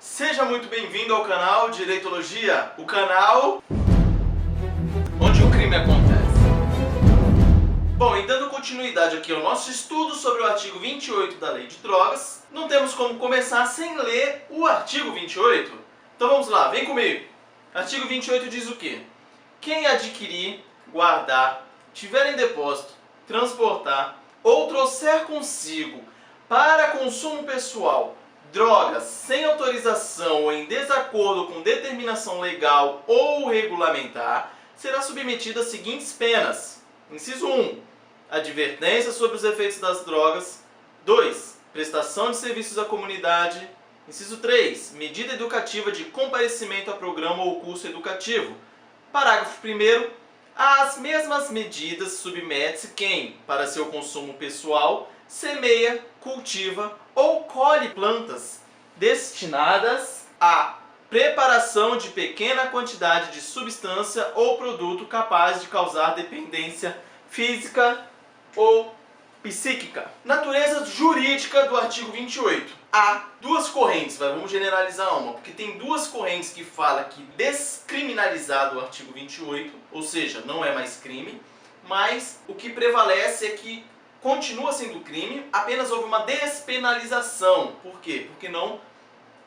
Seja muito bem-vindo ao canal Direitologia, o canal onde o crime acontece. Bom, e dando continuidade aqui ao nosso estudo sobre o artigo 28 da Lei de Drogas, não temos como começar sem ler o artigo 28. Então vamos lá, vem comigo. Artigo 28 diz o quê? Quem adquirir, guardar, tiver em depósito, transportar ou trouxer consigo para consumo pessoal drogas sem autorização ou em desacordo com determinação legal ou regulamentar, será submetido às seguintes penas. Inciso 1. Advertência sobre os efeitos das drogas. 2. Prestação de serviços à comunidade. Inciso 3. Medida educativa de comparecimento a programa ou curso educativo. Parágrafo 1º. Às mesmas medidas submete-se quem, para seu consumo pessoal, semeia, cultiva ou colhe plantas destinadas à preparação de pequena quantidade de substância ou produto capaz de causar dependência física ou psíquica. Natureza jurídica do artigo 28. Há duas correntes, vamos generalizar uma, porque tem duas correntes que falam que descriminalizado o artigo 28, ou seja, não é mais crime, mas o que prevalece é que continua sendo crime, apenas houve uma despenalização. Por quê? Porque não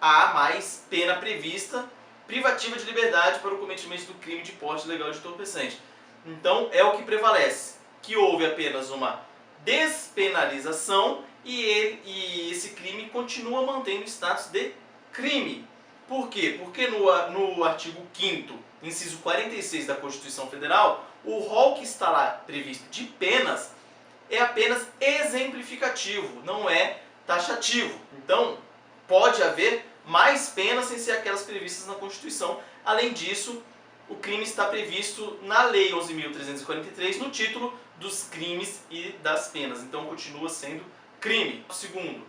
há mais pena prevista privativa de liberdade para o cometimento do crime de porte ilegal de entorpecente. Então é o que prevalece, que houve apenas uma despenalização e esse crime continua mantendo o status de crime. Por quê? Porque no artigo 5º, inciso 46 da Constituição Federal, o rol que está lá previsto de penas é apenas exemplificativo, não é taxativo. Então, pode haver mais penas sem ser aquelas previstas na Constituição. Além disso, o crime está previsto na Lei 11.343, no título dos crimes e das penas. Então, continua sendo crime. Segundo,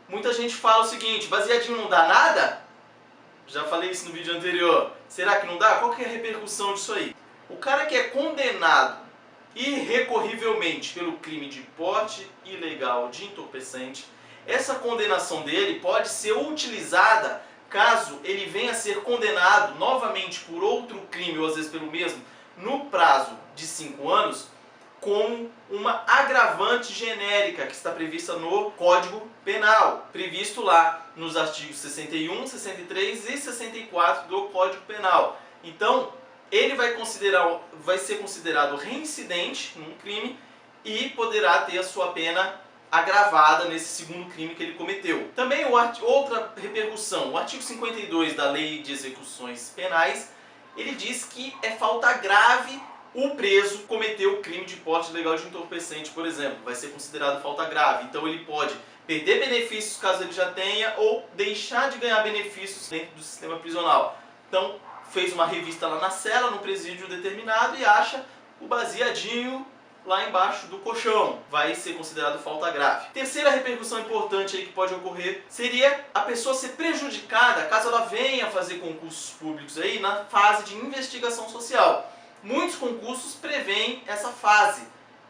muita gente fala o seguinte: baseadinho não dá nada? Já falei isso no vídeo anterior. Será que não dá? Qual que é a repercussão disso aí? O cara que é condenado irrecorrivelmente pelo crime de porte ilegal de entorpecente, essa condenação dele pode ser utilizada caso ele venha a ser condenado novamente por outro crime, ou às vezes pelo mesmo, no prazo de 5 anos, com uma agravante genérica que está prevista no Código Penal, previsto lá nos artigos 61, 63 e 64 do Código Penal. Então, ele vai ser considerado reincidente num crime e poderá ter a sua pena agravada nesse segundo crime que ele cometeu. Também outra repercussão, o artigo 52 da Lei de Execuções Penais, ele diz que é falta grave o preso cometer o crime de porte ilegal de entorpecente, por exemplo, vai ser considerado falta grave. Então ele pode perder benefícios caso ele já tenha ou deixar de ganhar benefícios dentro do sistema prisional. Então, fez uma revista lá na cela, no presídio determinado, e acha o baseadinho lá embaixo do colchão. Vai ser considerado falta grave. Terceira repercussão importante aí que pode ocorrer seria a pessoa ser prejudicada caso ela venha fazer concursos públicos aí na fase de investigação social. Muitos concursos prevêem essa fase,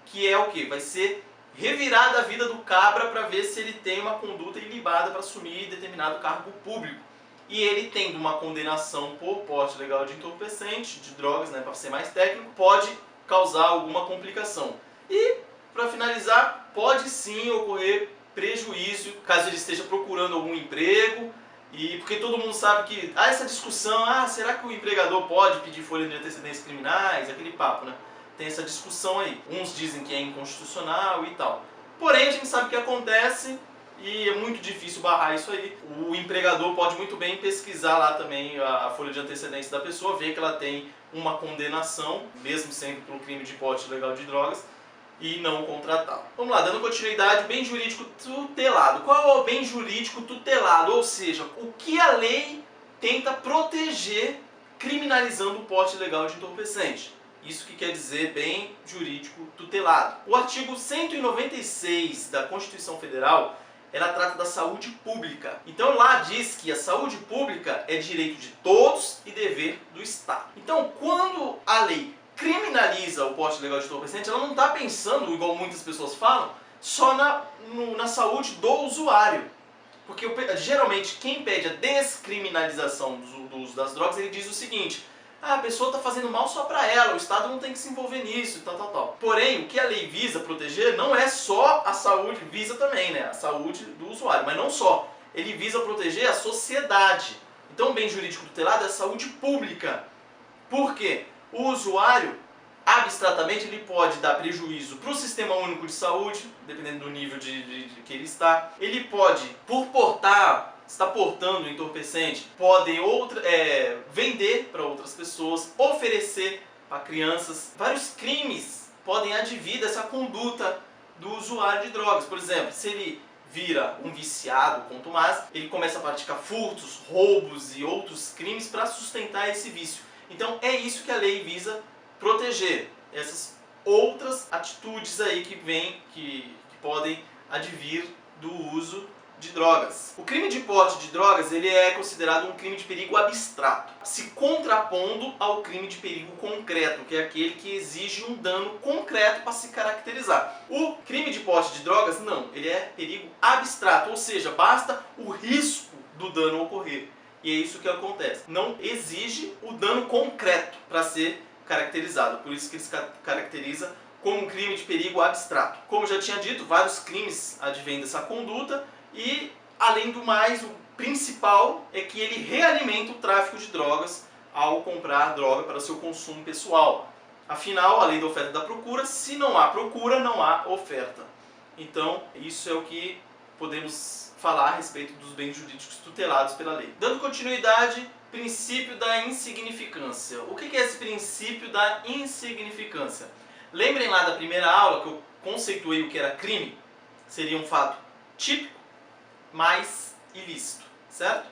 que é o que? Vai ser revirada a vida do cabra para ver se ele tem uma conduta ilibada para assumir determinado cargo público. E ele tendo uma condenação por porte ilegal de entorpecente, de drogas, né, para ser mais técnico, pode causar alguma complicação. E, para finalizar, pode sim ocorrer prejuízo caso ele esteja procurando algum emprego, e porque todo mundo sabe que há essa discussão, será que o empregador pode pedir folha de antecedentes criminais? Aquele papo, né? Tem essa discussão aí. Uns dizem que é inconstitucional e tal. Porém, a gente sabe o que acontece e é muito difícil barrar isso aí. O empregador pode muito bem pesquisar lá também a folha de antecedentes da pessoa, ver que ela tem uma condenação, mesmo sendo pelo crime de porte ilegal de drogas, e não contratá-lo. Vamos lá, dando continuidade, bem jurídico tutelado. Qual é o bem jurídico tutelado? Ou seja, o que a lei tenta proteger criminalizando o porte ilegal de entorpecente. Isso que quer dizer bem jurídico tutelado. O artigo 196 da Constituição Federal, ela trata da saúde pública. Então lá diz que a saúde pública é direito de todos e dever do Estado. Então quando a lei criminaliza o porte ilegal de entorpecente, ela não está pensando, igual muitas pessoas falam, só na saúde do usuário. Porque geralmente quem pede a descriminalização do uso das drogas, ele diz o seguinte: ah, a pessoa está fazendo mal só para ela, o Estado não tem que se envolver nisso, tal. Porém, o que a lei visa proteger não é só a saúde, visa também, né, a saúde do usuário, mas não só. Ele visa proteger a sociedade. Então, o bem jurídico tutelado é a saúde pública. Por quê? O usuário, abstratamente, ele pode dar prejuízo para o Sistema Único de Saúde, dependendo do nível de que ele está. Ele pode, por está portando entorpecente, podem vender para outras pessoas, oferecer para crianças. Vários crimes podem advir dessa conduta do usuário de drogas. Por exemplo, se ele vira um viciado, quanto mais, ele começa a praticar furtos, roubos e outros crimes para sustentar esse vício. Então é isso que a lei visa proteger, essas outras atitudes aí que podem advir do uso de drogas. O crime de porte de drogas, ele é considerado um crime de perigo abstrato, se contrapondo ao crime de perigo concreto, que é aquele que exige um dano concreto para se caracterizar. O crime de porte de drogas, não, ele é perigo abstrato, ou seja, basta o risco do dano ocorrer. E é isso que acontece. Não exige o dano concreto para ser caracterizado. Por isso que ele se caracteriza como um crime de perigo abstrato. Como já tinha dito, vários crimes advêm dessa conduta e, além do mais, o principal é que ele realimenta o tráfico de drogas ao comprar droga para seu consumo pessoal. Afinal, a lei da oferta e da procura, se não há procura, não há oferta. Então, isso é o que podemos falar a respeito dos bens jurídicos tutelados pela lei. Dando continuidade, princípio da insignificância. O que é esse princípio da insignificância? Lembrem lá da primeira aula que eu conceituei o que era crime? Seria um fato típico, mas ilícito, certo?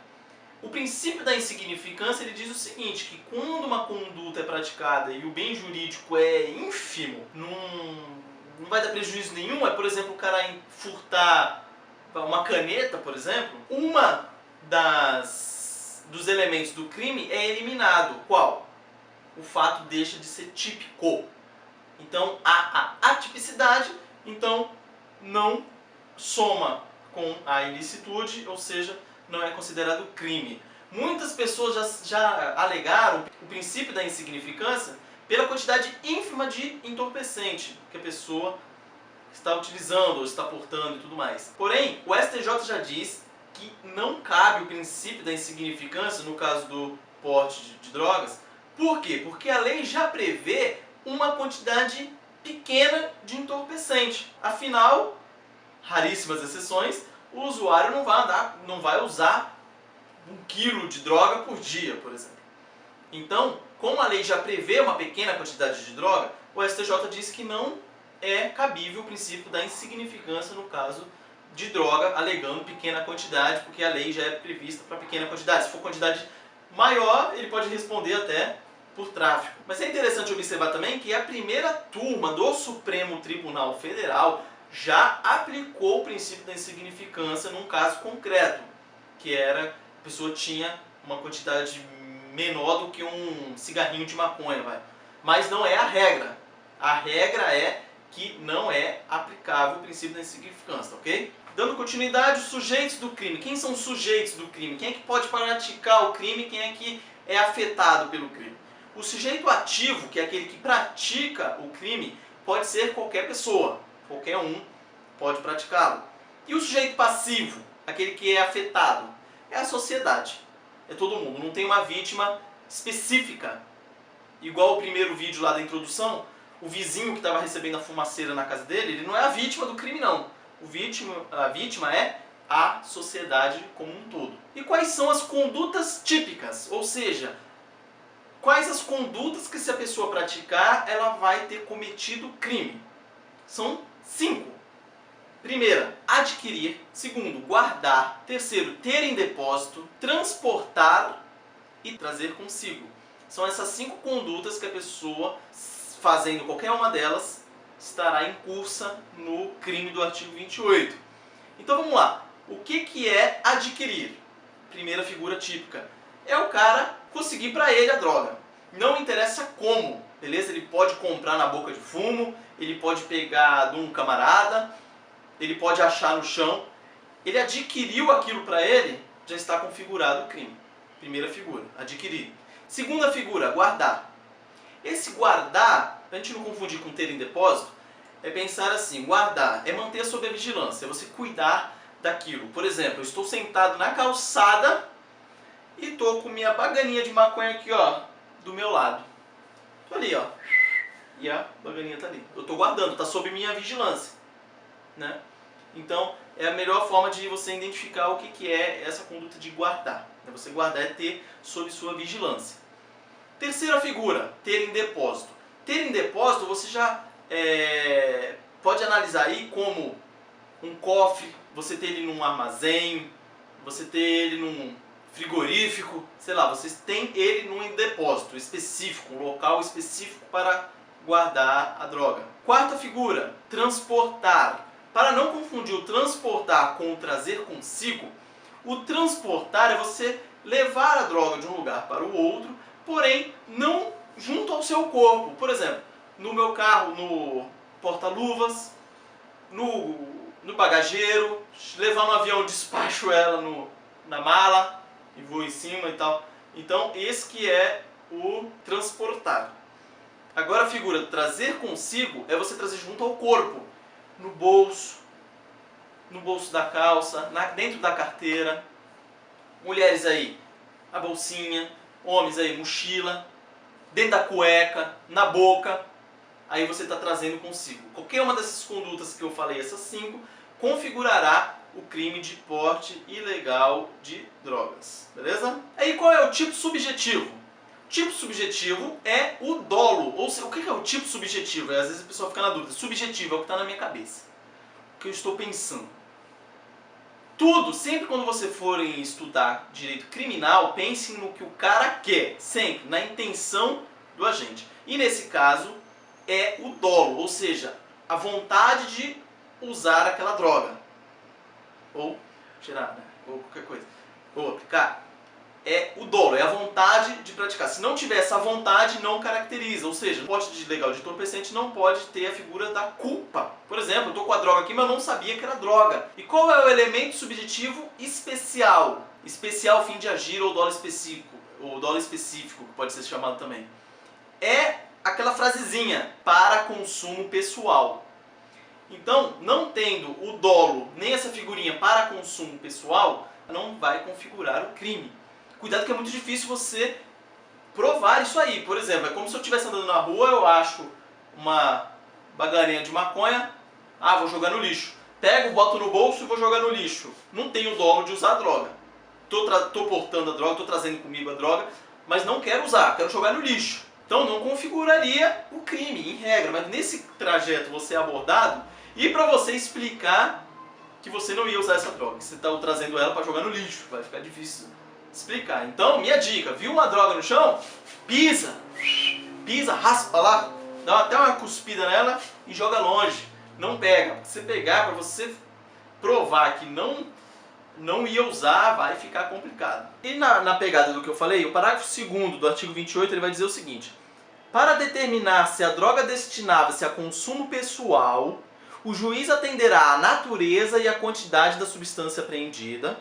O princípio da insignificância, ele diz o seguinte, que quando uma conduta é praticada e o bem jurídico é ínfimo, não vai dar prejuízo nenhum, por exemplo, o cara furtar uma caneta, por exemplo, dos elementos do crime é eliminado. Qual? O fato deixa de ser típico. Então, há a atipicidade, então não soma com a ilicitude, ou seja, não é considerado crime. Muitas pessoas já alegaram o princípio da insignificância pela quantidade ínfima de entorpecente que a pessoa está utilizando ou está portando e tudo mais. Porém, o STJ já diz que não cabe o princípio da insignificância no caso do porte de drogas. Por quê? Porque a lei já prevê uma quantidade pequena de entorpecente. Afinal, raríssimas exceções, o usuário não vai usar 1 quilo de droga por dia, por exemplo. Então, como a lei já prevê uma pequena quantidade de droga, o STJ diz que não é cabível o princípio da insignificância no caso de droga, alegando pequena quantidade, porque a lei já é prevista para pequena quantidade. Se for quantidade maior, ele pode responder até por tráfico. Mas é interessante observar também que a primeira turma do Supremo Tribunal Federal já aplicou o princípio da insignificância num caso concreto, que era a pessoa tinha uma quantidade menor do que um cigarrinho de maconha, mas não é a regra. A regra é que não é aplicável o princípio da insignificância, ok? Dando continuidade, os sujeitos do crime. Quem são os sujeitos do crime? Quem é que pode praticar o crime? Quem é que é afetado pelo crime? O sujeito ativo, que é aquele que pratica o crime, pode ser qualquer pessoa. Qualquer um pode praticá-lo. E o sujeito passivo, aquele que é afetado, é a sociedade. É todo mundo. Não tem uma vítima específica. Igual o primeiro vídeo lá da introdução, o vizinho que estava recebendo a fumaceira na casa dele, ele não é a vítima do crime, não. A vítima é a sociedade como um todo. E quais são as condutas típicas? Ou seja, quais as condutas que, se a pessoa praticar, ela vai ter cometido crime? São 5. Primeira, adquirir. Segundo, guardar. Terceiro, ter em depósito. Transportar e trazer consigo. São essas 5 condutas que a pessoa, fazendo qualquer uma delas, estará incursa no crime do artigo 28. Então vamos lá. O que é adquirir? Primeira figura típica. É o cara conseguir para ele a droga. Não interessa como, beleza? Ele pode comprar na boca de fumo, ele pode pegar de um camarada, ele pode achar no chão. ele adquiriu aquilo para ele, já está configurado o crime. Primeira figura, adquirir. Segunda figura, guardar. Esse guardar, para a gente não confundir com ter em depósito, é pensar assim, guardar é manter sob a vigilância, é você cuidar daquilo. Por exemplo, eu estou sentado na calçada e estou com minha baganinha de maconha aqui, ó, do meu lado. Estou ali, ó, e a baganinha está ali. Eu estou guardando, está sob minha vigilância, né? Então, é a melhor forma de você identificar o que é essa conduta de guardar. Você guardar é ter sob sua vigilância. Terceira figura, ter em depósito. Ter em depósito você já pode analisar aí como um cofre, você ter ele num armazém, você ter ele num frigorífico, sei lá, vocês têm ele num depósito específico, um local específico para guardar a droga. Quarta figura, transportar. Para não confundir o transportar com o trazer consigo, o transportar é você levar a droga de um lugar para o outro, porém não junto ao seu corpo. Por exemplo, no meu carro, no porta-luvas, no bagageiro, levar no avião, eu despacho ela na mala e vou em cima e tal. Então esse que é o transportar. Agora a figura trazer consigo é você trazer junto ao corpo, no bolso da calça, dentro da carteira. Mulheres aí, a bolsinha, homens aí, mochila, dentro da cueca, na boca. Aí você está trazendo consigo. Qualquer uma dessas condutas que eu falei, essas 5, configurará o crime de porte ilegal de drogas. Beleza? Aí qual é o tipo subjetivo? O tipo subjetivo é o dolo. Ou seja, o que é o tipo subjetivo? Às vezes a pessoa fica na dúvida. Subjetivo é o que está na minha cabeça. O que eu estou pensando. Tudo, sempre quando você for estudar direito criminal, pense no que o cara quer. Sempre, na intenção do agente. E nesse caso, é o dolo, ou seja, a vontade de usar aquela droga. Ou tirar, né? Ou qualquer coisa. Ou aplicar. É o dolo, é a vontade de praticar. Se não tiver essa vontade, não caracteriza. Ou seja, o porte ilegal de entorpecente não pode ter a figura da culpa. Por exemplo, eu estou com a droga aqui, mas eu não sabia que era droga. E qual é o elemento subjetivo especial? Especial fim de agir ou dolo específico, que pode ser chamado também. É aquela frasezinha, para consumo pessoal. Então, não tendo o dolo, nem essa figurinha para consumo pessoal, não vai configurar o crime. Cuidado que é muito difícil você provar isso aí. Por exemplo, é como se eu estivesse andando na rua, eu acho uma baganinha de maconha, vou jogar no lixo. Pego, boto no bolso e vou jogar no lixo. Não tenho dolo de usar a droga. Tô portando a droga, tô trazendo comigo a droga, mas não quero usar, quero jogar no lixo. Então não configuraria o crime, em regra, mas nesse trajeto você é abordado e para você explicar que você não ia usar essa droga, que você está trazendo ela para jogar no lixo, vai ficar difícil explicar. Então, minha dica, viu uma droga no chão? Pisa, raspa lá, dá até uma cuspida nela e joga longe. Não pega, se você pegar, para você provar que não ia usar, vai ficar complicado. E na pegada do que eu falei, o parágrafo 2º do artigo 28, ele vai dizer o seguinte: para determinar se a droga destinava-se a consumo pessoal, o juiz atenderá à natureza e à quantidade da substância apreendida,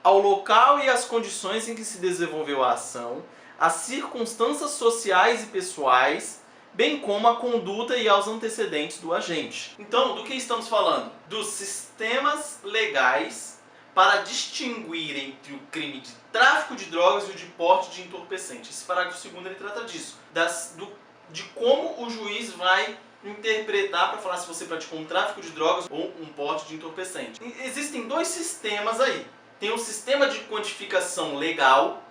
ao local e às condições em que se desenvolveu a ação, às circunstâncias sociais e pessoais, bem como à conduta e aos antecedentes do agente. Então, do que estamos falando? Dos sistemas legais para distinguir entre o crime de tráfico de drogas e o de porte de entorpecente. Esse parágrafo 2º ele trata disso, de como o juiz vai interpretar para falar se você praticou um tráfico de drogas ou um porte de entorpecente. Existem 2 sistemas aí. Tem o sistema de quantificação legal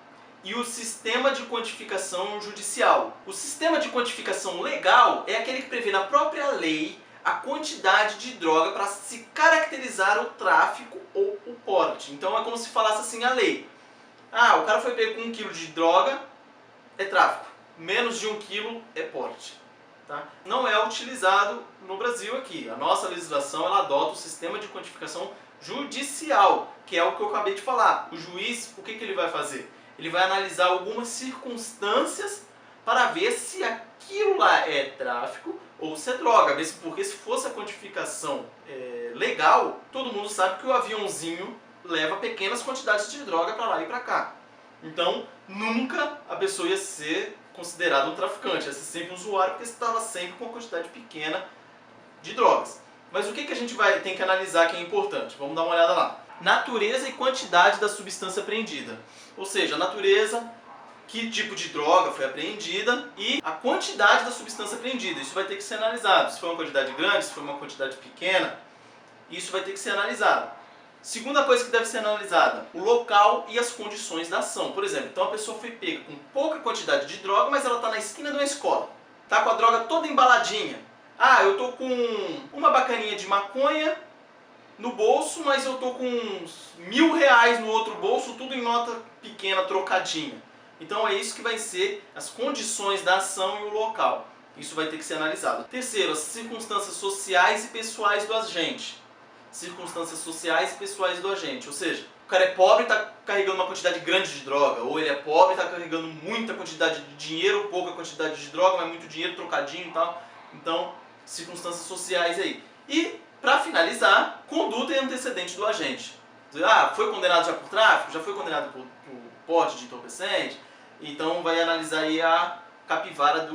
e o sistema de quantificação judicial. O sistema de quantificação legal é aquele que prevê na própria lei a quantidade de droga para se caracterizar o tráfico ou o porte. Então é como se falasse assim a lei. O cara foi pego com 1 kg de droga, é tráfico. Menos de 1 kg é porte. Tá? Não é utilizado no Brasil aqui. A nossa legislação ela adota o sistema de quantificação judicial, que é o que eu acabei de falar. O juiz, o que ele vai fazer? Ele vai analisar algumas circunstâncias para ver se aquilo lá é tráfico ou se é droga. Porque se fosse a quantificação legal, todo mundo sabe que o aviãozinho leva pequenas quantidades de droga para lá e para cá. Então, nunca a pessoa ia ser considerada um traficante, ia ser sempre um usuário, porque estava sempre com uma quantidade pequena de drogas. Mas o que a gente tem que analisar que é importante? Vamos dar uma olhada lá. Natureza e quantidade da substância apreendida. Ou seja, a natureza, que tipo de droga foi apreendida e a quantidade da substância apreendida. Isso vai ter que ser analisado. Se foi uma quantidade grande, se foi uma quantidade pequena, isso vai ter que ser analisado. Segunda coisa que deve ser analisada, o local e as condições da ação. Por exemplo, então a pessoa foi pega com pouca quantidade de droga, mas ela está na esquina de uma escola. Está com a droga toda embaladinha. Ah, eu tô com uma bacaninha de maconha no bolso, mas eu tô com uns R$1.000 no outro bolso, tudo em nota pequena, trocadinha. Então é isso que vai ser as condições da ação e o local. Isso vai ter que ser analisado. Terceiro, as circunstâncias sociais e pessoais do agente. Circunstâncias sociais e pessoais do agente. Ou seja, o cara é pobre e está carregando uma quantidade grande de droga. Ou ele é pobre e está carregando muita quantidade de dinheiro, pouca quantidade de droga, mas muito dinheiro, trocadinho e tal. Então, circunstâncias sociais aí. E, para finalizar, conduta e antecedente do agente. Ah, foi condenado já por tráfico? Já foi condenado por porte de entorpecente? Então vai analisar aí a capivara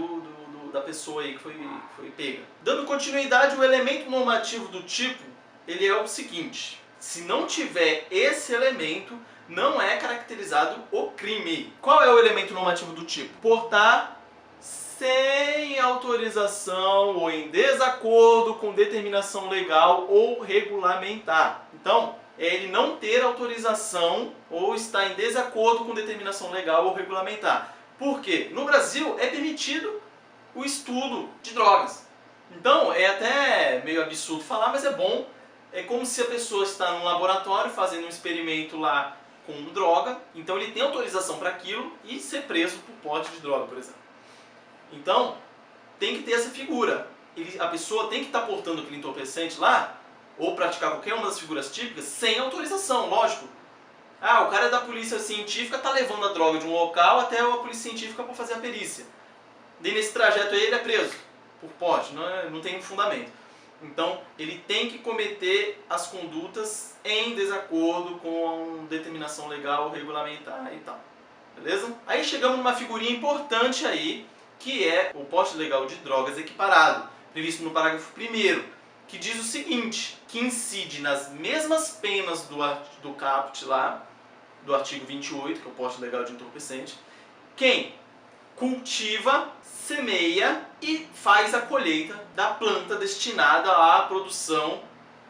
da pessoa aí que foi pega. Dando continuidade, o elemento normativo do tipo, ele é o seguinte: se não tiver esse elemento, não é caracterizado o crime. Qual é o elemento normativo do tipo? Portar sem autorização ou em desacordo com determinação legal ou regulamentar. Então, é ele não ter autorização ou estar em desacordo com determinação legal ou regulamentar. Por quê? No Brasil é permitido o estudo de drogas. Então, é até meio absurdo falar, mas é bom. É como se a pessoa está num laboratório fazendo um experimento lá com droga, então ele tem autorização para aquilo e ser preso por porte de droga, por exemplo. Então, tem que ter essa figura. A pessoa tem que estar portando aquele entorpecente lá, ou praticar qualquer uma das figuras típicas, sem autorização, lógico. Ah, o cara da polícia científica está levando a droga de um local até a polícia científica para fazer a perícia. E nesse trajeto aí ele é preso por porte, não tem um fundamento. Então, ele tem que cometer as condutas em desacordo com determinação legal ou regulamentar e tal. Beleza? Aí chegamos numa figurinha importante aí, que é o porte legal de drogas equiparado, previsto no parágrafo 1º, que diz o seguinte, que incide nas mesmas penas do caput lá, do artigo 28, que é o porte legal de entorpecente, quem cultiva, semeia e faz a colheita da planta destinada à produção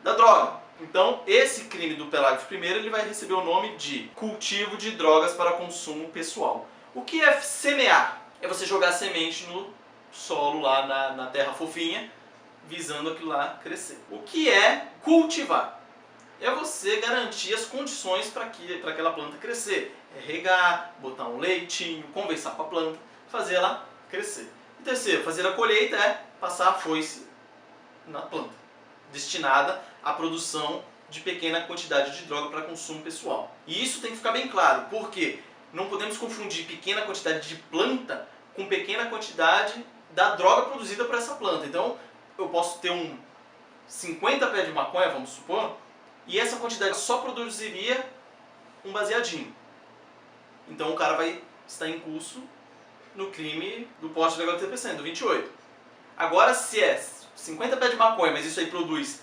da droga. Então, esse crime do parágrafo 1º ele vai receber o nome de cultivo de drogas para consumo pessoal. O que é semear? É você jogar semente no solo lá na terra fofinha, visando aquilo lá crescer. O que é cultivar? É você garantir as condições para aquela planta crescer. É regar, botar um leitinho, conversar com a planta, fazer ela crescer. E terceiro, fazer a colheita é passar a foice na planta, destinada à produção de pequena quantidade de droga para consumo pessoal. E isso tem que ficar bem claro, porque não podemos confundir pequena quantidade de planta com pequena quantidade da droga produzida por essa planta. Então, eu posso ter 50 pés de maconha, vamos supor, e essa quantidade só produziria um baseadinho. Então o cara vai estar em curso no crime do porte legal de entorpecente, do 28. Agora, se é 50 pés de maconha, mas isso aí produz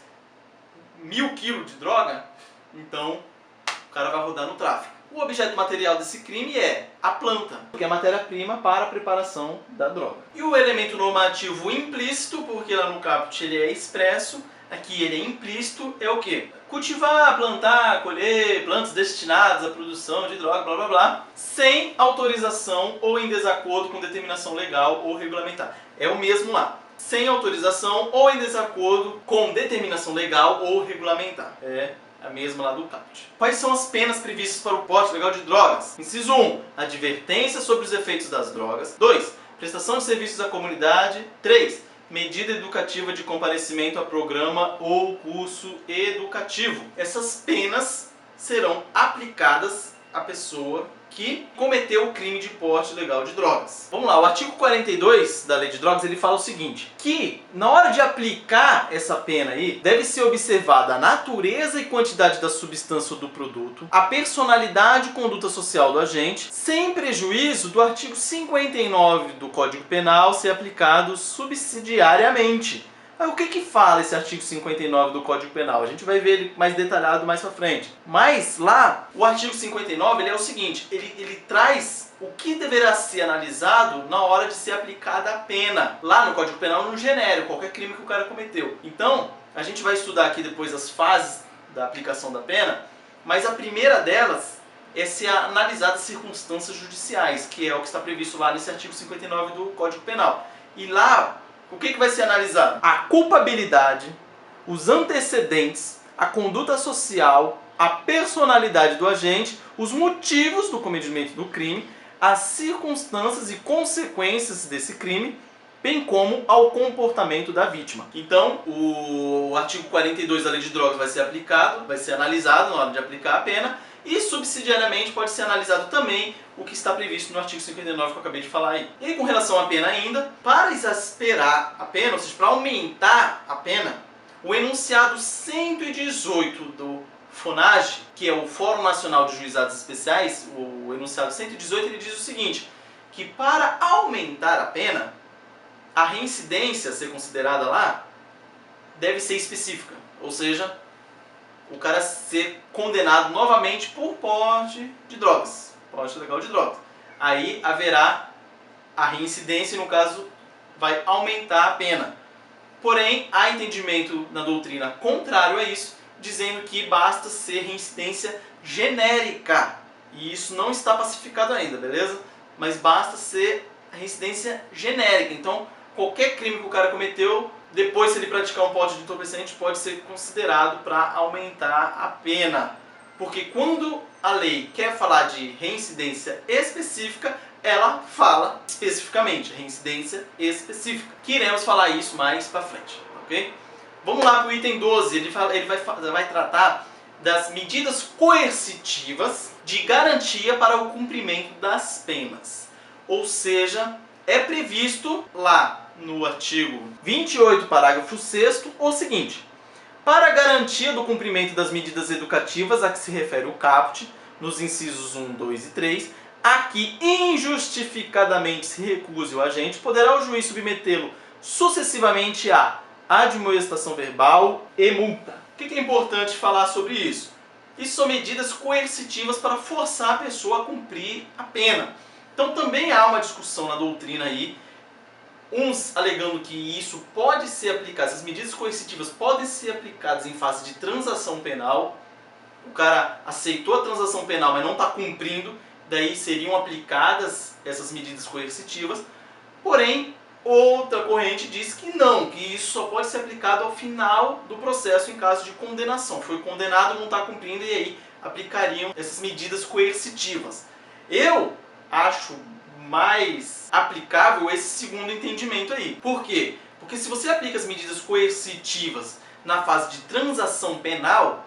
1.000 kg de droga, então o cara vai rodar no tráfico. O objeto material desse crime é a planta, que é a matéria-prima para a preparação da droga. E o elemento normativo implícito, porque lá no caput ele é expresso, aqui ele é implícito, é o quê? Cultivar, plantar, colher plantas destinadas à produção de droga, blá blá blá, sem autorização ou em desacordo com determinação legal ou regulamentar. É o mesmo lá. Sem autorização ou em desacordo com determinação legal ou regulamentar. É a mesma lá do caput. Quais são as penas previstas para o porte legal de drogas? Inciso 1. Advertência sobre os efeitos das drogas. 2. Prestação de serviços à comunidade. 3. Medida educativa de comparecimento a programa ou curso educativo. Essas penas serão aplicadas à pessoa que cometeu o crime de porte ilegal de drogas. Vamos lá, o artigo 42 da Lei de Drogas, ele fala o seguinte, que na hora de aplicar essa pena aí, deve ser observada a natureza e quantidade da substância ou do produto, a personalidade e conduta social do agente, sem prejuízo do artigo 59 do Código Penal ser aplicado subsidiariamente. O que fala esse artigo 59 do Código Penal? A gente vai ver ele mais detalhado mais pra frente. Mas lá, o artigo 59 ele é o seguinte, ele traz o que deverá ser analisado na hora de ser aplicada a pena. Lá no Código Penal, no genérico, qualquer crime que o cara cometeu. Então, a gente vai estudar aqui depois as fases da aplicação da pena, mas a primeira delas é ser analisada as circunstâncias judiciais, que é o que está previsto lá nesse artigo 59 do Código Penal. E lá, o que vai ser analisado? A culpabilidade, os antecedentes, a conduta social, a personalidade do agente, os motivos do cometimento do crime, as circunstâncias e consequências desse crime, bem como ao comportamento da vítima. Então, o artigo 42 da Lei de Drogas vai ser aplicado, vai ser analisado na hora de aplicar a pena, e subsidiariamente pode ser analisado também o que está previsto no artigo 59 que eu acabei de falar aí. E aí, com relação à pena ainda, para exasperar a pena, ou seja, para aumentar a pena, o enunciado 118 do FONAGE, que é o Fórum Nacional de Juizados Especiais, o enunciado 118, ele diz o seguinte, que para aumentar a pena, a reincidência a ser considerada lá deve ser específica, ou seja, o cara ser condenado novamente por porte de drogas, porte ilegal de drogas. Aí haverá a reincidência e, no caso, vai aumentar a pena. Porém, há entendimento na doutrina contrário a isso, dizendo que basta ser reincidência genérica. E isso não está pacificado ainda, beleza? Mas basta ser reincidência genérica. Então, qualquer crime que o cara cometeu, depois, se ele praticar um porte de entorpecente, pode ser considerado para aumentar a pena. Porque quando a lei quer falar de reincidência específica, ela fala especificamente, reincidência específica. Que iremos falar isso mais para frente, ok? Vamos lá para o item 12, ele vai tratar das medidas coercitivas de garantia para o cumprimento das penas. Ou seja, é previsto lá no artigo 28, parágrafo 6º, o seguinte: para a garantia do cumprimento das medidas educativas a que se refere o caput, nos incisos 1, 2 e 3, a que injustificadamente se recuse o agente, poderá o juiz submetê-lo sucessivamente a admoestação verbal e multa. O que é importante falar sobre isso? Isso são medidas coercitivas para forçar a pessoa a cumprir a pena. Então também há uma discussão na doutrina aí, uns alegando que isso pode ser aplicado, essas medidas coercitivas podem ser aplicadas em fase de transação penal. O cara aceitou a transação penal, mas não está cumprindo, daí seriam aplicadas essas medidas coercitivas. Porém, outra corrente diz que não, que isso só pode ser aplicado ao final do processo em caso de condenação. Foi condenado, não está cumprindo, e aí aplicariam essas medidas coercitivas. Eu acho mais aplicável esse segundo entendimento aí. Por quê? Porque se você aplica as medidas coercitivas na fase de transação penal,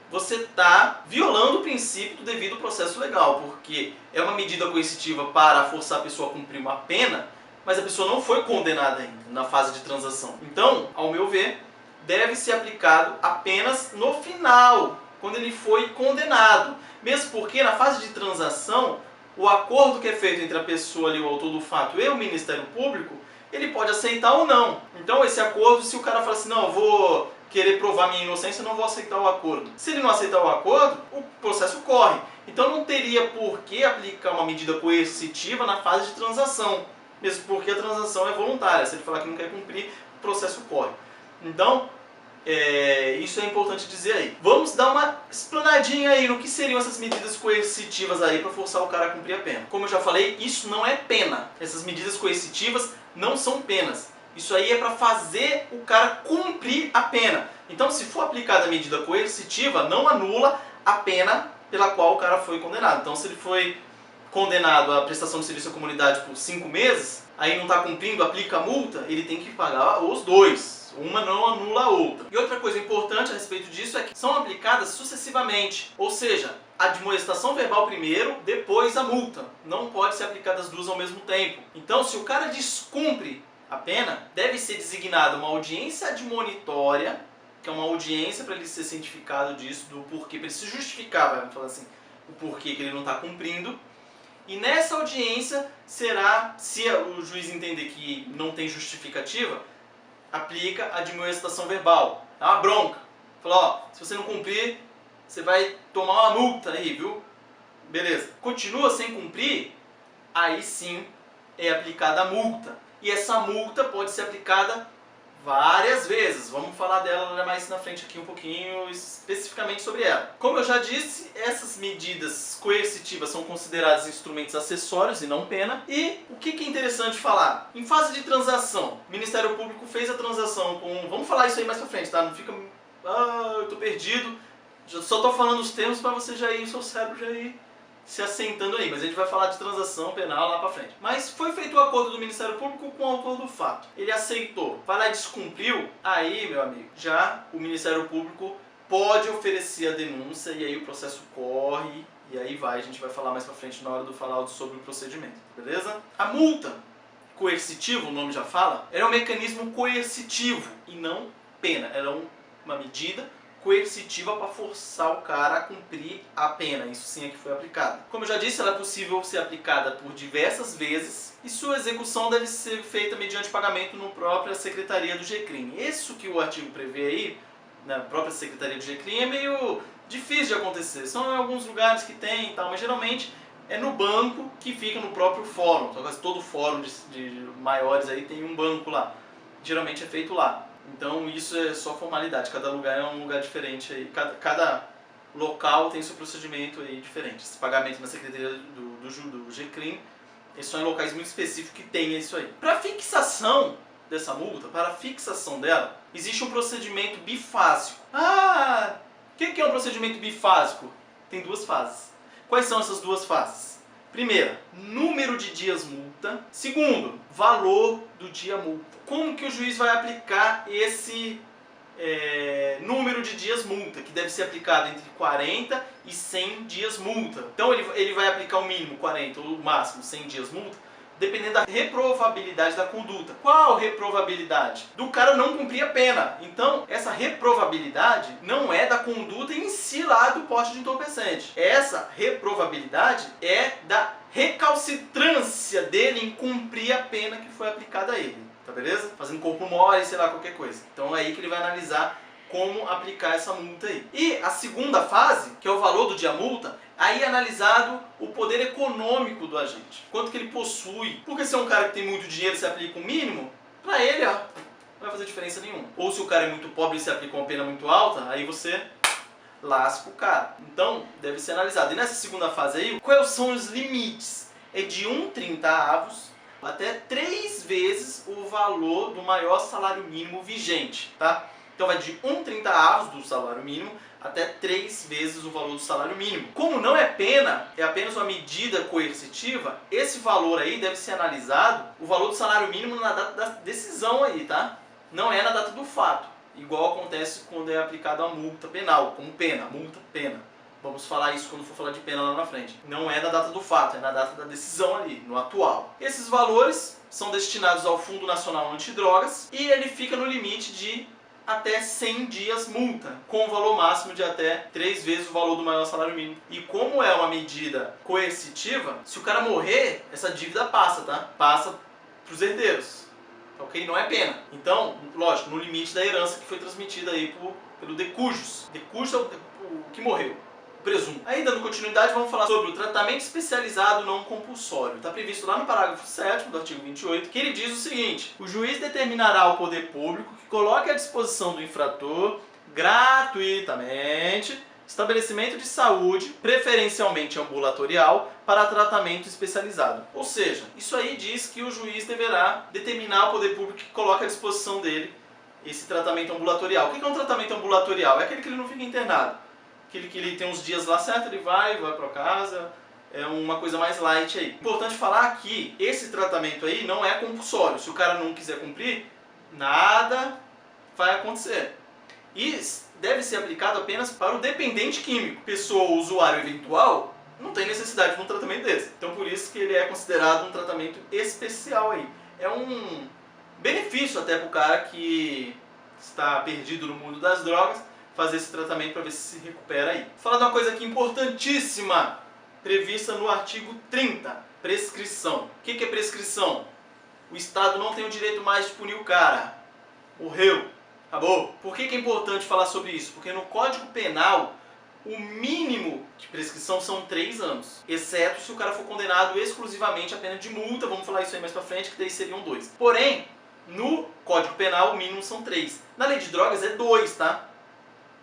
você está violando o princípio do devido processo legal, porque é uma medida coercitiva para forçar a pessoa a cumprir uma pena, mas a pessoa não foi condenada ainda na fase de transação. Então, ao meu ver, deve ser aplicado apenas no final, quando ele foi condenado. Mesmo porque na fase de transação, o acordo que é feito entre a pessoa ali, o autor do fato, e o Ministério Público, ele pode aceitar ou não. Então esse acordo, se o cara fala assim, não, eu vou querer provar minha inocência, eu não vou aceitar o acordo. Se ele não aceitar o acordo, o processo corre. Então não teria por que aplicar uma medida coercitiva na fase de transação, mesmo porque a transação é voluntária. Se ele falar que não quer cumprir, o processo corre. Então, isso é importante dizer aí. Vamos dar uma explanadinha aí no que seriam essas medidas coercitivas aí para forçar o cara a cumprir a pena. Como eu já falei, isso não é pena. Essas medidas coercitivas não são penas. Isso aí é para fazer o cara cumprir a pena. Então, se for aplicada a medida coercitiva, não anula a pena pela qual o cara foi condenado. Então, se ele foi condenado à prestação de serviço à comunidade por 5 meses, aí não está cumprindo, aplica a multa, ele tem que pagar os dois. Uma não anula a outra. E outra coisa importante a respeito disso é que são aplicadas sucessivamente. Ou seja, a admoestação verbal primeiro, depois a multa. Não pode ser aplicada as duas ao mesmo tempo. Então, se o cara descumpre a pena, deve ser designada uma audiência admonitória, que é uma audiência para ele ser cientificado disso, do porquê, para ele se justificar, vamos falar assim, o porquê que ele não está cumprindo. E nessa audiência será, se o juiz entender que não tem justificativa, aplica a admoestação verbal. É uma bronca. Fala, ó, se você não cumprir, você vai tomar uma multa aí, viu? Beleza. Continua sem cumprir, aí sim é aplicada a multa. E essa multa pode ser aplicada várias vezes. Vamos falar dela mais na frente aqui um pouquinho especificamente sobre ela. Como eu já disse, essas medidas coercitivas são consideradas instrumentos acessórios e não pena. E o que é interessante falar? Em fase de transação, o Ministério Público fez a transação com... Vamos falar isso aí mais pra frente, tá? Não fica... Ah, eu tô perdido. Só tô falando os termos para você já ir, o seu cérebro já ir se assentando aí, mas a gente vai falar de transação penal lá pra frente. Mas foi feito o acordo do Ministério Público com o autor do fato. Ele aceitou, vai lá e descumpriu, aí, meu amigo, já o Ministério Público pode oferecer a denúncia e aí o processo corre e aí vai, a gente vai falar mais pra frente na hora do falar sobre o procedimento, beleza? A multa coercitiva, o nome já fala, era um mecanismo coercitivo e não pena, era uma medida coercitiva para forçar o cara a cumprir a pena. Isso sim é que foi aplicado. Como eu já disse, ela é possível ser aplicada por diversas vezes e sua execução deve ser feita mediante pagamento na própria Secretaria do GCRIM. Isso que o artigo prevê aí, na própria Secretaria do GCRIM, é meio difícil de acontecer. São alguns lugares que tem e tal, mas geralmente é no banco que fica no próprio fórum. Então, quase todo fórum de maiores aí tem um banco lá. Geralmente é feito lá. Então isso é só formalidade, cada lugar é um lugar diferente aí, cada local tem seu procedimento aí diferente. Esse pagamento na Secretaria do GCRIM, eles são em locais muito específicos que tem isso aí. Para fixação dessa multa, para a fixação dela, existe um procedimento bifásico. Ah, o que é um procedimento bifásico? Tem duas fases. Quais são essas duas fases? Primeira, número de dias multa. Segundo, valor do dia multa. Como que o juiz vai aplicar esse número de dias multa, que deve ser aplicado entre 40 e 100 dias multa. Então ele vai aplicar o mínimo 40 ou o máximo 100 dias multa, dependendo da reprovabilidade da conduta. Qual reprovabilidade? Do cara não cumprir a pena. Então, essa reprovabilidade não é da conduta em si lá do porte de entorpecente. Essa reprovabilidade é da recalcitrância dele em cumprir a pena que foi aplicada a ele. Tá beleza? Fazendo corpo mole, sei lá, qualquer coisa. Então é aí que ele vai analisar como aplicar essa multa aí. E a segunda fase, que é o valor do dia multa, aí é analisado o poder econômico do agente. Quanto que ele possui. Porque se é um cara que tem muito dinheiro e se aplica o mínimo, pra ele, ó, não vai fazer diferença nenhuma. Ou se o cara é muito pobre e se aplica uma pena muito alta, aí você lasca o cara. Então, deve ser analisado. E nessa segunda fase aí, quais são os limites? É de 1/30 até 3 vezes o valor do maior salário mínimo vigente, tá? Então vai de 1/30 do salário mínimo até 3 vezes o valor do salário mínimo. Como não é pena, é apenas uma medida coercitiva, esse valor aí deve ser analisado, o valor do salário mínimo na data da decisão aí, tá? Não é na data do fato, igual acontece quando é aplicada a multa penal, como pena, multa, pena. Vamos falar isso quando for falar de pena lá na frente. Não é na data do fato, é na data da decisão ali, no atual. Esses valores são destinados ao Fundo Nacional Antidrogas e ele fica no limite de até 100 dias multa, com o valor máximo de até 3 vezes o valor do maior salário mínimo. E como é uma medida coercitiva, se o cara morrer, essa dívida passa, tá? Passa para os herdeiros, ok? Não é pena. Então, lógico, no limite da herança que foi transmitida aí pelo decujus. Decujus é o que morreu. Presumo. Aí, dando continuidade, vamos falar sobre o tratamento especializado não compulsório. Está previsto lá no parágrafo 7º do artigo 28, que ele diz o seguinte: o juiz determinará ao poder público que coloque à disposição do infrator, gratuitamente, estabelecimento de saúde, preferencialmente ambulatorial, para tratamento especializado. Ou seja, isso aí diz que o juiz deverá determinar ao poder público que coloque à disposição dele esse tratamento ambulatorial. O que é um tratamento ambulatorial? É aquele que ele não fica internado. Aquele que ele tem uns dias lá certo, ele vai para casa, é uma coisa mais light aí. Importante falar que esse tratamento aí não é compulsório. Se o cara não quiser cumprir, nada vai acontecer. E deve ser aplicado apenas para o dependente químico. Pessoa ou usuário eventual não tem necessidade de um tratamento desse. Então por isso que ele é considerado um tratamento especial aí. É um benefício até para o cara que está perdido no mundo das drogas, fazer esse tratamento para ver se recupera aí. Vou falar de uma coisa aqui importantíssima, prevista no artigo 30, prescrição. O que é prescrição? O Estado não tem o direito mais de punir o cara. Morreu. Acabou. Por que é importante falar sobre isso? Porque no Código Penal, o mínimo de prescrição são 3 anos. Exceto se o cara for condenado exclusivamente a pena de multa, vamos falar isso aí mais pra frente, que daí seriam 2. Porém, no Código Penal, o mínimo são 3. Na lei de drogas é 2, tá?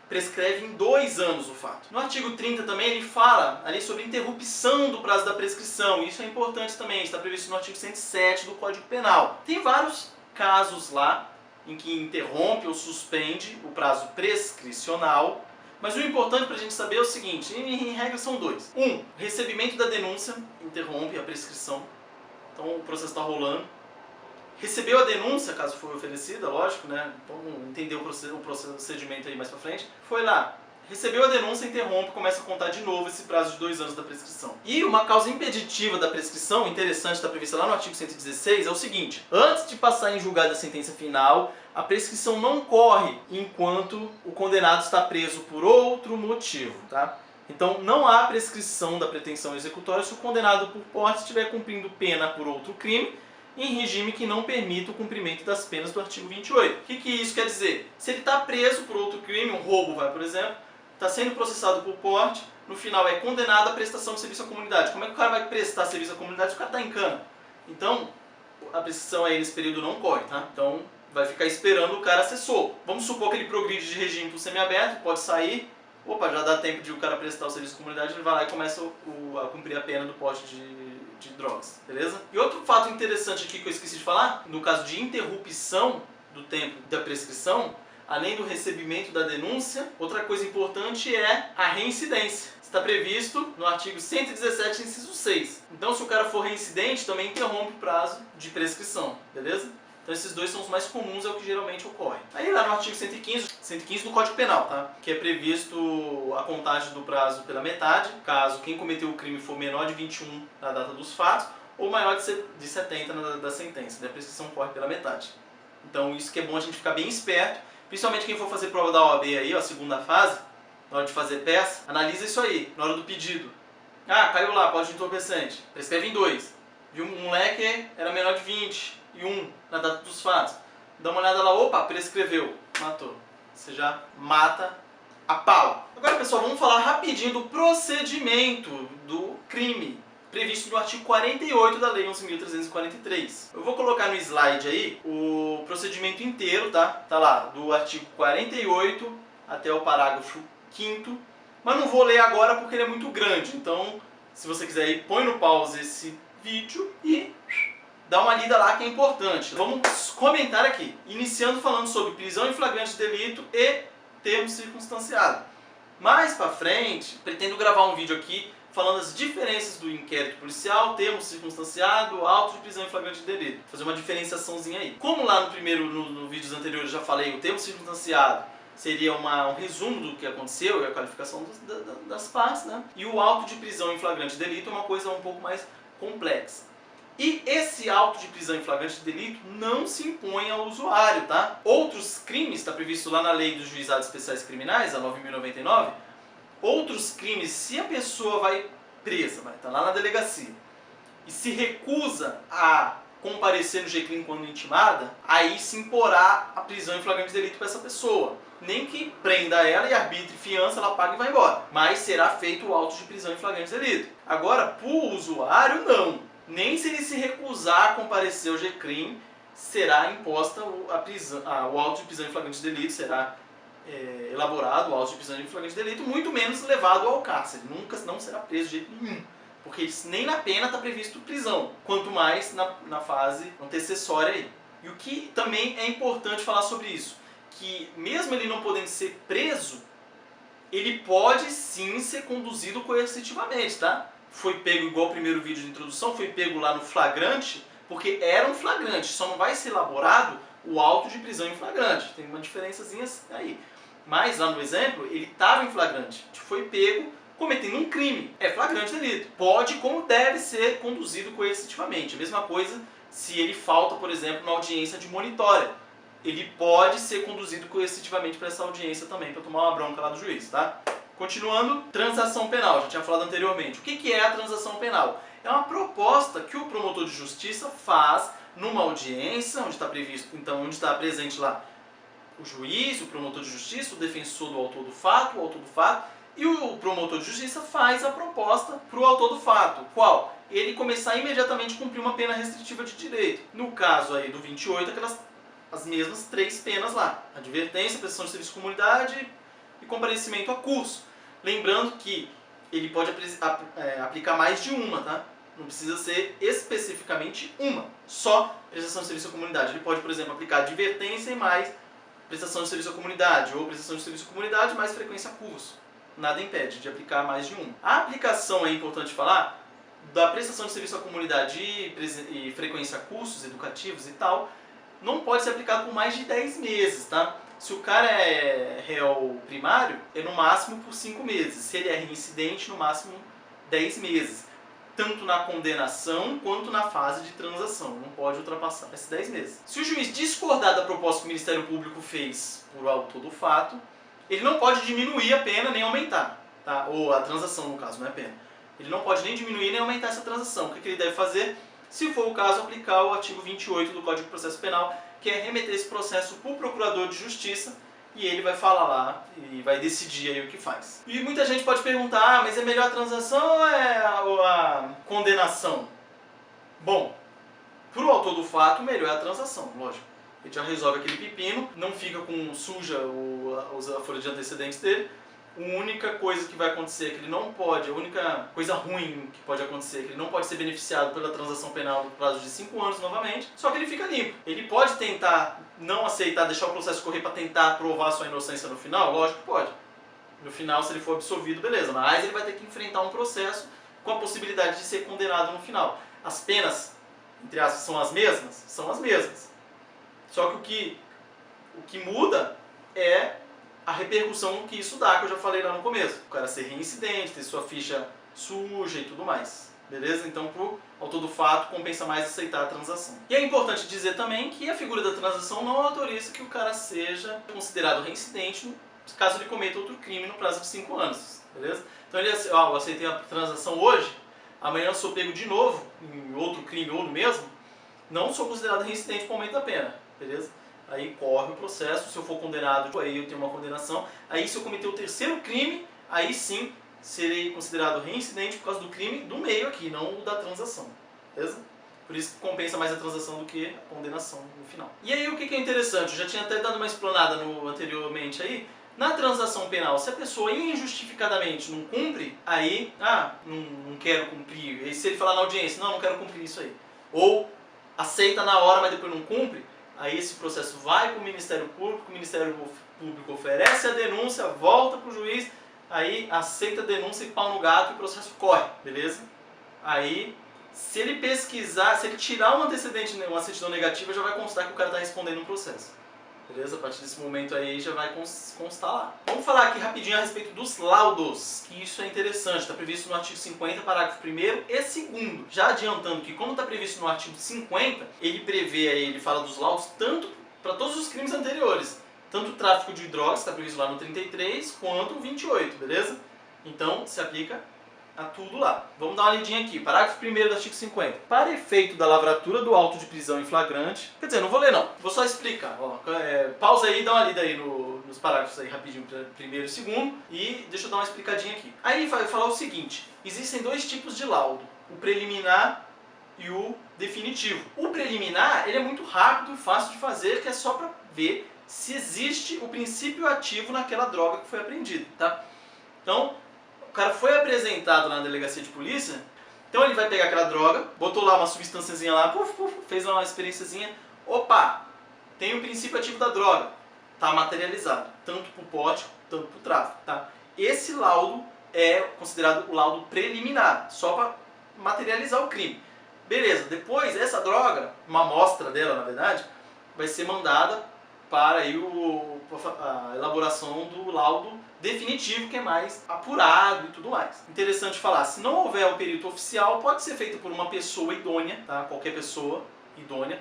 Prescreve em 2 anos o fato. No artigo 30 também ele fala ali sobre interrupção do prazo da prescrição. Isso é importante também, está previsto no artigo 107 do Código Penal. Tem vários casos lá em que interrompe ou suspende o prazo prescricional, mas o importante para a gente saber é o seguinte, em regra são 2. Recebimento da denúncia interrompe a prescrição, então o processo está rolando. Recebeu a denúncia, caso for oferecida, lógico, né? Então entendeu o procedimento aí mais pra frente. Foi lá, recebeu a denúncia, interrompe, começa a contar de novo esse prazo de 2 anos da prescrição. E uma causa impeditiva da prescrição, interessante, está prevista lá no artigo 116, é o seguinte: antes de passar em julgado a sentença final, a prescrição não corre enquanto o condenado está preso por outro motivo, tá? Então não há prescrição da pretensão executória se o condenado por porte estiver cumprindo pena por outro crime, em regime que não permita o cumprimento das penas do artigo 28. O que isso quer dizer? Se ele está preso por outro crime, um roubo, por exemplo, está sendo processado por porte, no final é condenado à prestação de serviço à comunidade. Como é que o cara vai prestar serviço à comunidade se o cara está em cana? Então, a prescrição aí nesse período não corre, tá? Então, vai ficar esperando o cara ser solto. Vamos supor que ele progride de regime para o semiaberto, pode sair, opa, já dá tempo de o cara prestar o serviço à comunidade, ele vai lá e começa a cumprir a pena do porte de drogas, beleza? E outro fato interessante aqui que eu esqueci de falar, no caso de interrupção do tempo da prescrição, além do recebimento da denúncia, outra coisa importante é a reincidência. Está previsto no artigo 117, inciso 6. Então, se o cara for reincidente, também interrompe o prazo de prescrição, beleza? Então esses 2 são os mais comuns, é o que geralmente ocorre. Aí lá no artigo 115 do Código Penal, tá? Que é previsto a contagem do prazo pela metade, caso quem cometeu o crime for menor de 21 na data dos fatos, ou maior de 70 da sentença, né? A prescrição corre pela metade. Então isso que é bom a gente ficar bem esperto, principalmente quem for fazer prova da OAB aí, ó, a segunda fase, na hora de fazer peça, analisa isso aí, na hora do pedido. Ah, caiu lá, pode de entorpecente, prescreve em 2. Viu, um moleque era menor de 21 na data dos fatos. Dá uma olhada lá, opa, prescreveu, matou. Você já mata a pau. Agora, pessoal, vamos falar rapidinho do procedimento do crime, previsto no artigo 48 da Lei 11.343. Eu vou colocar no slide aí o procedimento inteiro, tá? Tá lá, do artigo 48 até o parágrafo 5º, mas não vou ler agora porque ele é muito grande, então, se você quiser ir, põe no pause esse vídeo e dá uma lida lá que é importante. Vamos comentar aqui, iniciando falando sobre prisão em flagrante de delito e termo circunstanciado. Mais pra frente, pretendo gravar um vídeo aqui falando as diferenças do inquérito policial, termo circunstanciado, auto de prisão em flagrante de delito. Fazer uma diferenciaçãozinha aí. Como lá no vídeos anteriores eu já falei, o termo circunstanciado seria um resumo do que aconteceu e a qualificação das partes, né? E o auto de prisão em flagrante de delito é uma coisa um pouco mais complexa. E esse auto de prisão em flagrante de delito não se impõe ao usuário, tá? Outros crimes, está previsto lá na Lei dos Juizados Especiais Criminais, a 9.099, outros crimes, se a pessoa vai presa, vai estar lá na delegacia, e se recusa a comparecer no GCRIM quando intimada, aí se imporá a prisão em flagrante de delito para essa pessoa. Nem que prenda ela e arbitre fiança, ela paga e vai embora. Mas será feito o auto de prisão em flagrante de delito. Agora, para o usuário, não. Nem se ele se recusar a comparecer ao GCRIM, será imposta o auto de prisão em flagrante de delito, será elaborado o auto de prisão em flagrante de delito, muito menos levado ao cárcere. Nunca não será preso de jeito nenhum. Porque nem na pena está previsto prisão, quanto mais na fase antecessória aí. E o que também é importante falar sobre isso, que mesmo ele não podendo ser preso, ele pode sim ser conduzido coercitivamente, tá? Foi pego igual o primeiro vídeo de introdução, foi pego lá no flagrante, porque era um flagrante, só não vai ser elaborado o auto de prisão em flagrante. Tem uma diferençazinha aí. Mas lá no exemplo, ele estava em flagrante, foi pego cometendo um crime. É flagrante delito. Pode, como deve ser conduzido coercitivamente. A mesma coisa se ele falta, por exemplo, na audiência de monitória. Ele pode ser conduzido coercitivamente para essa audiência também, para tomar uma bronca lá do juiz, tá? Continuando, transação penal, já tinha falado anteriormente. O que é a transação penal? É uma proposta que o promotor de justiça faz numa audiência, onde está previsto, então, onde está presente lá o juiz, o promotor de justiça, o defensor do autor do fato, o autor do fato, e o promotor de justiça faz a proposta para o autor do fato. Qual? Ele começar imediatamente a cumprir uma pena restritiva de direito. No caso aí do 28, as mesmas 3 penas lá. Advertência, prestação de serviço de comunidade e comparecimento a curso. Lembrando que ele pode aplicar mais de uma, tá? Não precisa ser especificamente uma. Só prestação de serviço à comunidade. Ele pode, por exemplo, aplicar advertência e mais prestação de serviço à comunidade, ou prestação de serviço à comunidade mais frequência a curso. Nada impede de aplicar mais de um. A aplicação, é importante falar, da prestação de serviço à comunidade e frequência a cursos educativos e tal, não pode ser aplicado por mais de 10 meses, tá? Se o cara é réu primário, é no máximo por 5 meses. Se ele é reincidente, no máximo 10 meses. Tanto na condenação quanto na fase de transação. Não pode ultrapassar esses 10 meses. Se o juiz discordar da proposta que o Ministério Público fez por autor do fato, ele não pode diminuir a pena nem aumentar, tá? Ou a transação, no caso, não é pena. Ele não pode nem diminuir nem aumentar essa transação. O que ele deve fazer? Se for o caso, aplicar o artigo 28 do Código de Processo Penal, que é remeter esse processo para o Procurador de Justiça, e ele vai falar lá e vai decidir aí o que faz. E muita gente pode perguntar, mas é melhor a transação ou é a condenação? Bom, para o autor do fato, melhor é a transação, lógico. Ele já resolve aquele pepino, não fica com suja a folha de antecedentes dele. A única coisa que vai acontecer é que ele não pode, a única coisa ruim que pode acontecer é que ele não pode ser beneficiado pela transação penal no prazo de 5 anos novamente, só que ele fica limpo. Ele pode tentar não aceitar, deixar o processo correr para tentar provar sua inocência no final? Lógico que pode. No final, se ele for absolvido, beleza, mas ele vai ter que enfrentar um processo com a possibilidade de ser condenado no final. As penas, entre aspas, são as mesmas? São as mesmas. Só que o que muda é a repercussão que isso dá, que eu já falei lá no começo. O cara ser reincidente, ter sua ficha suja e tudo mais. Beleza? Então, pro autor do fato, compensa mais aceitar a transação. E é importante dizer também que a figura da transação não autoriza que o cara seja considerado reincidente caso ele cometa outro crime no prazo de 5 anos. Beleza? Então, ele eu aceitei a transação hoje, amanhã eu sou pego de novo em outro crime ou no mesmo, não sou considerado reincidente com aumento da pena. Beleza? Aí corre o processo, se eu for condenado, aí eu tenho uma condenação. Aí se eu cometer o 3º crime, aí sim serei considerado reincidente por causa do crime do meio aqui, não o da transação. Beleza? Por isso que compensa mais a transação do que a condenação no final. E aí o que é interessante, eu já tinha até dado uma explanada anteriormente aí, na transação penal, se a pessoa injustificadamente não cumpre, aí, não quero cumprir. E se ele falar na audiência, não quero cumprir isso aí. Ou aceita na hora, mas depois não cumpre, aí esse processo vai para o Ministério Público, o Ministério Público oferece a denúncia, volta para o juiz, aí aceita a denúncia e pau no gato e o processo corre, beleza? Aí, se ele pesquisar, se ele tirar uma certidão negativa, já vai constar que o cara está respondendo um processo. Beleza? A partir desse momento aí já vai constar lá. Vamos falar aqui rapidinho a respeito dos laudos, que isso é interessante, está previsto no artigo 50, parágrafo 1º e 2º. Já adiantando que como está previsto no artigo 50, ele prevê aí, ele fala dos laudos tanto para todos os crimes anteriores, tanto o tráfico de drogas, que está previsto lá no 33, quanto o 28, beleza? Então, se aplica a tudo lá. Vamos dar uma lidinha aqui. Parágrafo 1º do artigo 50. Para efeito da lavratura do auto de prisão em flagrante... Quer dizer, não vou ler não. Vou só explicar. Ó, pausa aí e dá uma lida aí nos parágrafos aí rapidinho, 1º e 2º. E deixa eu dar uma explicadinha aqui. Aí vai falar o seguinte. Existem 2 tipos de laudo. O preliminar e o definitivo. O preliminar, ele é muito rápido e fácil de fazer, que é só para ver se existe o princípio ativo naquela droga que foi apreendida, tá? Então, o cara foi apresentado na delegacia de polícia, então ele vai pegar aquela droga, botou lá uma substânciazinha lá, fez uma experiênciazinha, opa, tem o princípio ativo da droga, tá materializado, tanto pro porte, tanto pro tráfico, tá? Esse laudo é considerado o laudo preliminar, só para materializar o crime. Beleza, depois essa droga, uma amostra dela na verdade, vai ser mandada para aí a elaboração do laudo definitivo, que é mais apurado e tudo mais. Interessante falar, se não houver o perito oficial, pode ser feito por uma pessoa idônea, tá? Qualquer pessoa idônea,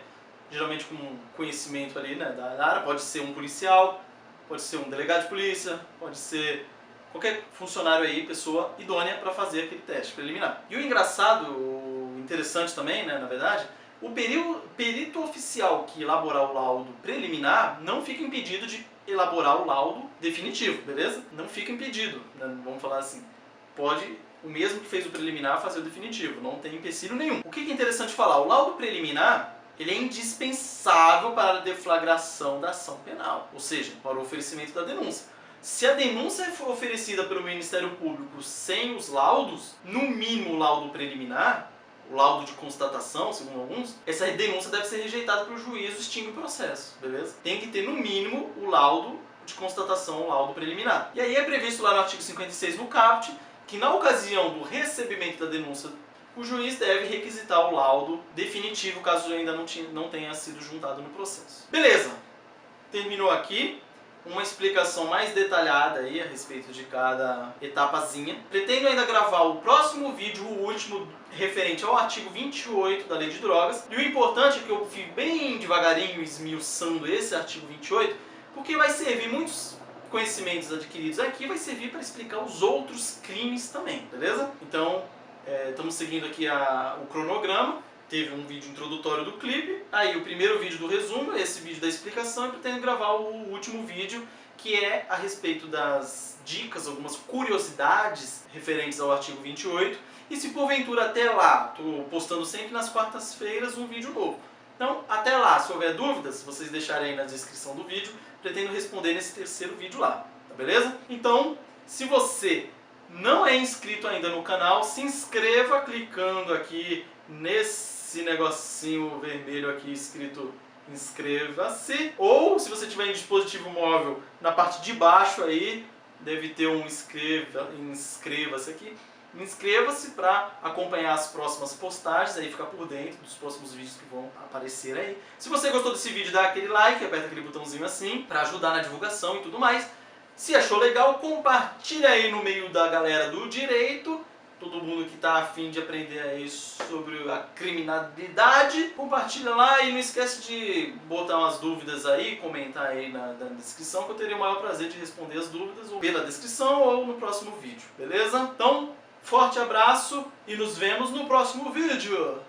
geralmente com conhecimento ali, né, da área, pode ser um policial, pode ser um delegado de polícia, pode ser qualquer funcionário aí, pessoa idônea para fazer aquele teste preliminar. E o engraçado, o interessante também, né, na verdade, o perito oficial que elaborar o laudo preliminar não fica impedido de elaborar o laudo definitivo, beleza? Não fica impedido, né? Vamos falar assim. Pode, o mesmo que fez o preliminar, fazer o definitivo, não tem empecilho nenhum. O que é interessante falar? O laudo preliminar, ele é indispensável para a deflagração da ação penal, ou seja, para o oferecimento da denúncia. Se a denúncia for oferecida pelo Ministério Público sem os laudos, no mínimo o laudo preliminar, o laudo de constatação, segundo alguns, essa denúncia deve ser rejeitada pelo juiz, extingue o processo, beleza? Tem que ter no mínimo o laudo de constatação, o laudo preliminar. E aí é previsto lá no artigo 56 do CAPT, que na ocasião do recebimento da denúncia, o juiz deve requisitar o laudo definitivo, caso ainda não tenha sido juntado no processo. Beleza, terminou aqui uma explicação mais detalhada aí a respeito de cada etapazinha. Pretendo ainda gravar o próximo vídeo, o último, referente ao artigo 28 da Lei de Drogas. E o importante é que eu fui bem devagarinho esmiuçando esse artigo 28, porque vai servir muitos conhecimentos adquiridos aqui, vai servir para explicar os outros crimes também, beleza? Então, estamos seguindo aqui o cronograma. Teve um vídeo introdutório do clipe, aí o primeiro vídeo do resumo, esse vídeo da explicação, e pretendo gravar o último vídeo, que é a respeito das dicas, algumas curiosidades referentes ao artigo 28, e se porventura até lá, estou postando sempre nas quartas-feiras um vídeo novo. Então, até lá, se houver dúvidas, vocês deixarem aí na descrição do vídeo, pretendo responder nesse terceiro vídeo lá, tá beleza? Então, se você não é inscrito ainda no canal, se inscreva clicando aqui nesse negocinho vermelho aqui escrito inscreva-se, ou se você tiver em dispositivo móvel, na parte de baixo aí deve ter um inscreva-se aqui. Inscreva-se para acompanhar as próximas postagens, aí ficar por dentro dos próximos vídeos que vão aparecer aí. Se você gostou desse vídeo, dá aquele like, aperta aquele botãozinho assim para ajudar na divulgação e tudo mais. Se achou legal, compartilha aí no meio da galera do direito. Todo mundo que está afim de aprender aí sobre a criminalidade, compartilha lá e não esquece de botar umas dúvidas aí, comentar aí na descrição, que eu terei o maior prazer de responder as dúvidas ou pela descrição ou no próximo vídeo, beleza? Então, forte abraço e nos vemos no próximo vídeo!